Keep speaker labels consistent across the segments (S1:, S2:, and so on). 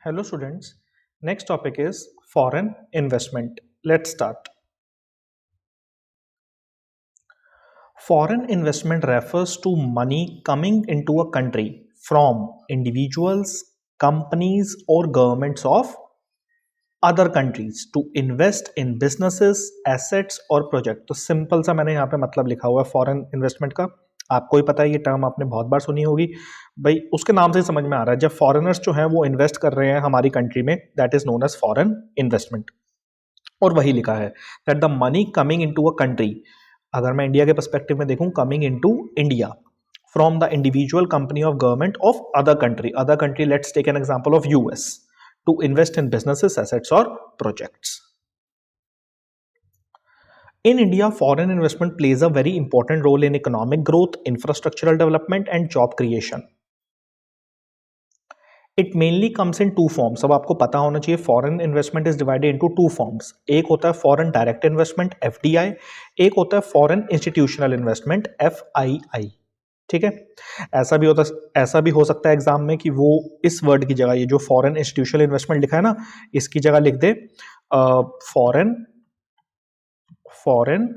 S1: Hello students, next topic is foreign investment. Let's start. Foreign investment refers to money coming into a country from individuals, companies or governments of other countries to invest in businesses, assets और project. तो simple सा मैंने यहाँ पे मतलब लिखा हुआ है फॉरेन इन्वेस्टमेंट का। आपको ही पता है, ये टर्म आपने बहुत बार सुनी होगी भाई, उसके नाम से समझ में आ रहा है जब फॉरेनर्स जो हैं वो इन्वेस्ट कर रहे हैं हमारी कंट्री में, that is known as foreign investment. और वही लिखा है that the money coming into a country, अगर मैं इंडिया के पर्सपेक्टिव में देखूं, coming into India from the individual company of government of other country, let's take an example of US, to invest in businesses, assets or projects. In India, foreign investment plays a very important role in economic growth, infrastructural development and job creation. It mainly comes in two forms. अब आपको पता होना चाहिए foreign investment is divided into two forms. एक होता है foreign direct investment FDI, एक होता है foreign institutional investment FII. ठीक है, ऐसा भी हो सकता है एग्जाम में कि वो इस वर्ड की जगह ये जो फॉरेन इंस्टीट्यूशनल इन्वेस्टमेंट लिखा है ना, इसकी जगह लिख दे फॉरेन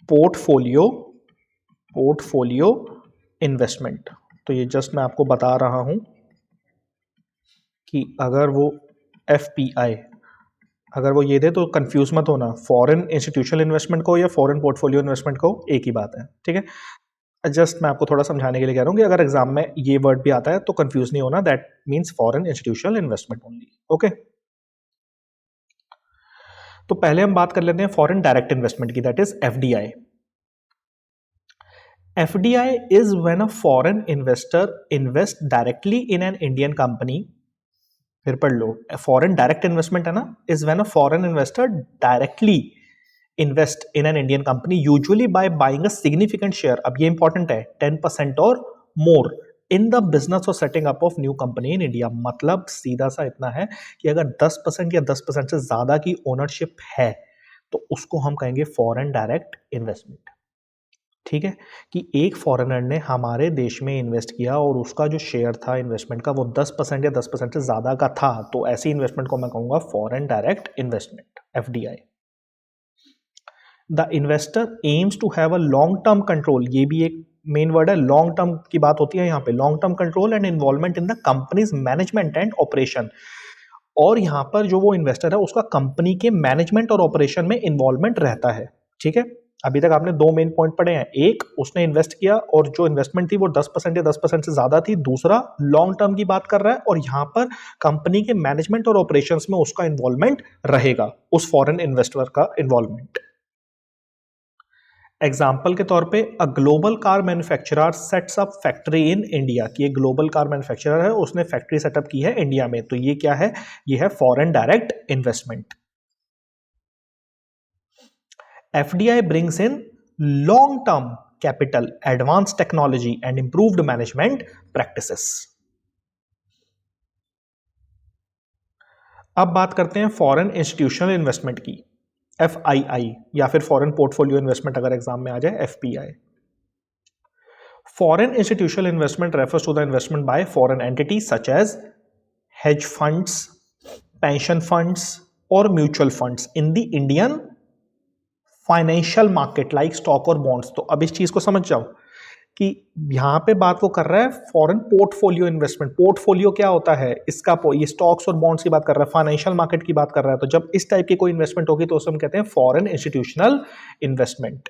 S1: पोर्टफोलियो इन्वेस्टमेंट। तो ये जस्ट मैं आपको बता रहा हूं कि अगर वो FPI अगर वो ये दे तो कंफ्यूज मत होना, फॉरेन इंस्टीट्यूशनल इन्वेस्टमेंट को या फॉरेन पोर्टफोलियो इन्वेस्टमेंट को एक ही बात है। ठीक है, जस्ट मैं आपको थोड़ा समझाने के लिए कह रहा हूँ कि अगर एग्जाम में ये वर्ड भी आता है तो कंफ्यूज नहीं होना, that means foreign institutional investment only. Okay, तो पहले हम बात कर लेते हैं फॉरेन डायरेक्ट इन्वेस्टमेंट की, that is FDI. FDI is when a foreign investor invest directly in an Indian company. फिर पढ़ लो, फॉरेन डायरेक्ट इन्वेस्टमेंट है ना, is when a foreign investor directly invest in an Indian company, usually by buying a significant share, अब ये important है, 10% और more in the business or setting up of new company in India. मतलब सीधा सा इतना है कि अगर 10% या 10% से ज्यादा की ओनरशिप है तो उसको हम कहेंगे फॉरेन डायरेक्ट इन्वेस्टमेंट। ठीक है, कि एक फॉरेनर ने हमारे देश में इन्वेस्ट किया और उसका जो शेयर था इन्वेस्टमेंट का वो 10% या 10% से ज्यादा का था, तो ऐसी इन्वेस्टमेंट को मैं कहूंगा foreign direct investment FDI. The investor aims to have a long term control, ये भी एक मेन वर्ड है, लॉन्ग टर्म की बात होती है यहाँ पे, long term control and involvement in the company's management and operation. और यहाँ पर जो वो इन्वेस्टर है उसका कंपनी के मैनेजमेंट और ऑपरेशन में इन्वॉल्वमेंट रहता है। ठीक है, अभी तक आपने दो मेन पॉइंट पढ़े हैं, एक उसने इन्वेस्ट किया और जो इन्वेस्टमेंट थी वो 10% या 10% से ज्यादा थी, दूसरा लॉन्ग टर्म की बात कर रहा है और यहाँ पर कंपनी के मैनेजमेंट और ऑपरेशंस में उसका इन्वॉल्वमेंट रहेगा, उस फॉरेन इन्वेस्टर का इन्वॉल्वमेंट। एग्जाम्पल के तौर पे a global car manufacturer sets up factory in India, कि एक ग्लोबल कार मैन्युफैक्चरर है, उसने फैक्ट्री सेटअप की है इंडिया में, तो ये क्या है, ये है foreign direct investment. FDI brings in long term capital, advanced technology and improved management practices. अब बात करते हैं फॉरेन इंस्टीट्यूशनल इन्वेस्टमेंट की, FII, या फिर फॉरेन पोर्टफोलियो इन्वेस्टमेंट अगर एग्जाम में आ जाए FPI. Foreign institutional investment refers to the investment by foreign entities such as hedge funds, pension funds or mutual funds in the Indian financial market like stock और bonds. तो अब इस चीज को समझ जाओ कि यहां पे बात वो कर रहा है फॉरेन पोर्टफोलियो इन्वेस्टमेंट। पोर्टफोलियो क्या होता है इसका, ये स्टॉक्स और बॉन्ड्स की बात कर रहा है, फाइनेंशियल मार्केट की बात कर रहा है। तो जब इस टाइप की कोई इन्वेस्टमेंट होगी तो उसे हम कहते हैं foreign institutional investment.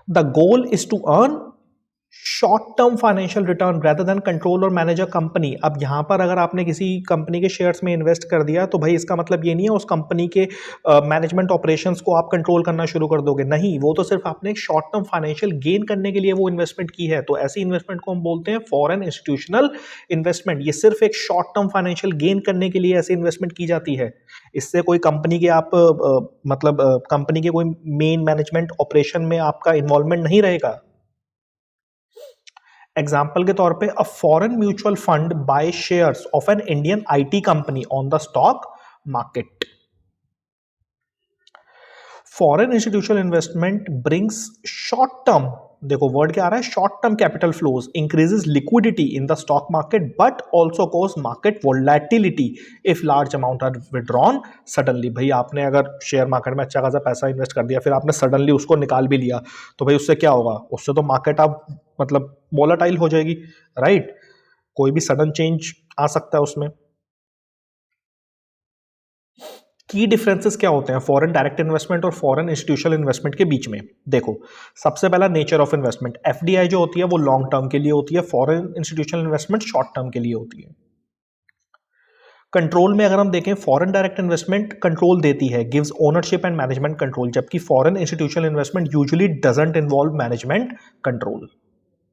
S1: The goal is to earn short term financial return rather than control और मैनेज अ कंपनी। अब यहां पर अगर आपने किसी कंपनी के शेयर्स में इन्वेस्ट कर दिया तो भाई इसका मतलब ये नहीं है उस कंपनी के मैनेजमेंट ऑपरेशंस को आप कंट्रोल करना शुरू कर दोगे, नहीं, वो तो सिर्फ आपने एक शॉर्ट टर्म फाइनेंशियल गेन करने के लिए वो इन्वेस्टमेंट की है। तो ऐसी इन्वेस्टमेंट को हम बोलते हैं फॉरेन इंस्टीट्यूशनल इन्वेस्टमेंट। ये सिर्फ एक शॉर्ट टर्म फाइनेंशियल गेन करने के लिए ऐसी इन्वेस्टमेंट की जाती है, इससे कोई कंपनी के आप मतलब कंपनी के कोई मेन मैनेजमेंट ऑपरेशन में आपका इन्वॉल्वमेंट नहीं रहेगा। एग्जाम्पल के तौर पे a foreign mutual fund buy shares of an Indian IT company on the stock market. Foreign institutional investment brings short term देखो वर्ड क्या आ रहा है, short term capital flows increases liquidity in the stock market but also cause market volatility if large amount are withdrawn suddenly. भाई आपने अगर share market में अच्छा खासा पैसा इन्वेस्ट कर दिया, फिर आपने सडनली उसको निकाल भी लिया, तो भाई उससे क्या होगा, उससे तो मार्केट आप मतलब वोलाटाइल हो जाएगी, राइट। कोई भी सडन चेंज आ सकता है उसमें। की डिफरेंसेस क्या होते हैं फॉरेन डायरेक्ट इन्वेस्टमेंट और फॉरेन इंस्टीट्यूशनल इन्वेस्टमेंट के बीच में? देखो सबसे पहला नेचर ऑफ इन्वेस्टमेंट, एफडीआई जो होती है वो लॉन्ग टर्म के लिए होती है, foreign institutional investment short term के लिए होती है। कंट्रोल में अगर हम देखें, फॉरेन डायरेक्ट इन्वेस्टमेंट कंट्रोल देती है, gives ownership and management control, जबकि foreign institutional investment usually doesn't involve management control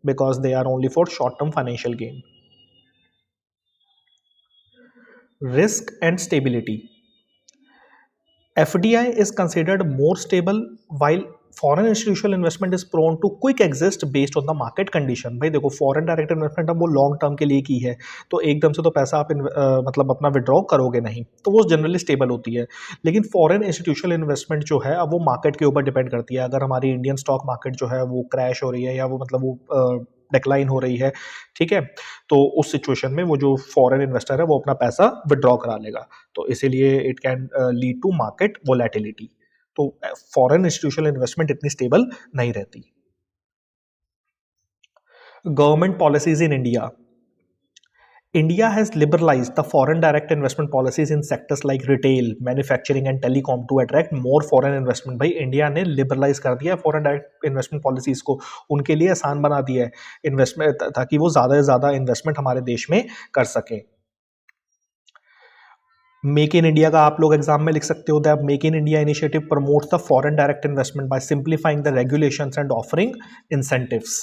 S1: because they are only for short term financial gain. Risk and stability, FDI is considered more stable while foreign institutional investment is prone to quick exist based on the market condition। भाई देखो foreign direct investment अब वो long term के लिए की है, तो एकदम से तो पैसा आप मतलब अपना विड्रॉ करोगे नहीं, तो वो जनरली स्टेबल होती है। लेकिन फॉरेन इंस्टीट्यूशनल इन्वेस्टमेंट जो है अब वो मार्केट के ऊपर डिपेंड करती है। अगर हमारी इंडियन स्टॉक मार्केट जो है वो क्रैश हो रही है या वो मतलब वो डिक्लाइन हो रही है, ठीक है, तो उस सिचुएशन में वो जो फॉरेन इन्वेस्टर है वो अपना पैसा विड्रॉ करा लेगा, तो इसीलिए it can lead to market volatility. तो फॉरेन इंस्टीट्यूशनल इन्वेस्टमेंट इतनी स्टेबल नहीं रहती। Government policies in India, India has liberalized the foreign direct investment policies in sectors like retail, manufacturing and telecom to attract more foreign investment। भाई India ने liberalise कर दिया है foreign direct investment policies को, उनके लिए आसान बना दिया है इन्वेस्टमेंट, ताकि वो ज़्यादा से ज़्यादा इन्वेस्टमेंट हमारे देश में कर सकें। मेक इन इंडिया का आप लोग एग्जाम में लिख सकते हो, that make in India initiative promotes the foreign direct investment by simplifying the regulations and offering incentives.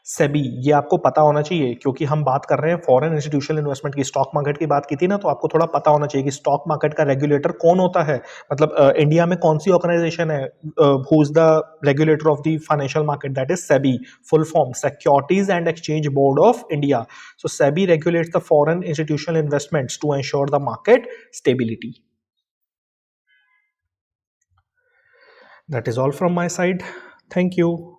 S1: SEBI, ये आपको पता होना चाहिए क्योंकि हम बात कर रहे हैं फॉरेन इंस्टीट्यूशनल इन्वेस्टमेंट की, स्टॉक मार्केट की बात की थी ना, तो आपको थोड़ा पता होना चाहिए कि स्टॉक मार्केट का रेगुलेटर कौन होता है, मतलब इंडिया में कौन सी ऑर्गेनाइजेशन है who is the regulator of the financial market, that is SEBI, full form Securities and Exchange Board of India. So SEBI regulates the foreign institutional investments to ensure the market stability. That is all from my side. Thank you.